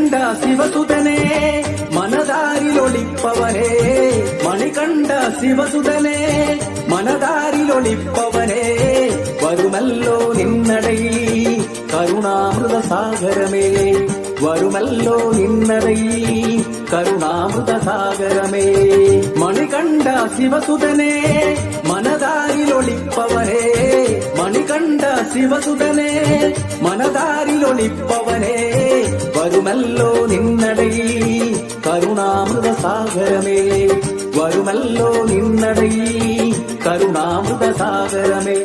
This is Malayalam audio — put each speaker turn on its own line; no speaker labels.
മണികണ്ഠ ശിവസുതനെ മനതാരിലൊളിപ്പവനെ മണികണ്ഠ ശിവസുതനെ മനതാരിലൊളിപ്പവനെ വരുമല്ലോ നിന്നടയിൽ കരുണാമൃത സാഗരമേ വരുമല്ലോ നിന്നടയിൽ കരുണാമൃത സാഗരമേ മണികണ്ഠ ശിവസുതനെ മനതാരിലൊളിപ്പവനെ മണികണ്ഠ ശിവസുതനെ മനതാരിലൊളിപ്പവനെ വരുമല്ലോ നിന്നടയിൽ കരുണാമൃത സാഗരമേ വരുമല്ലോ നിന്നടയിൽ കരുണാമൃത സാഗരമേ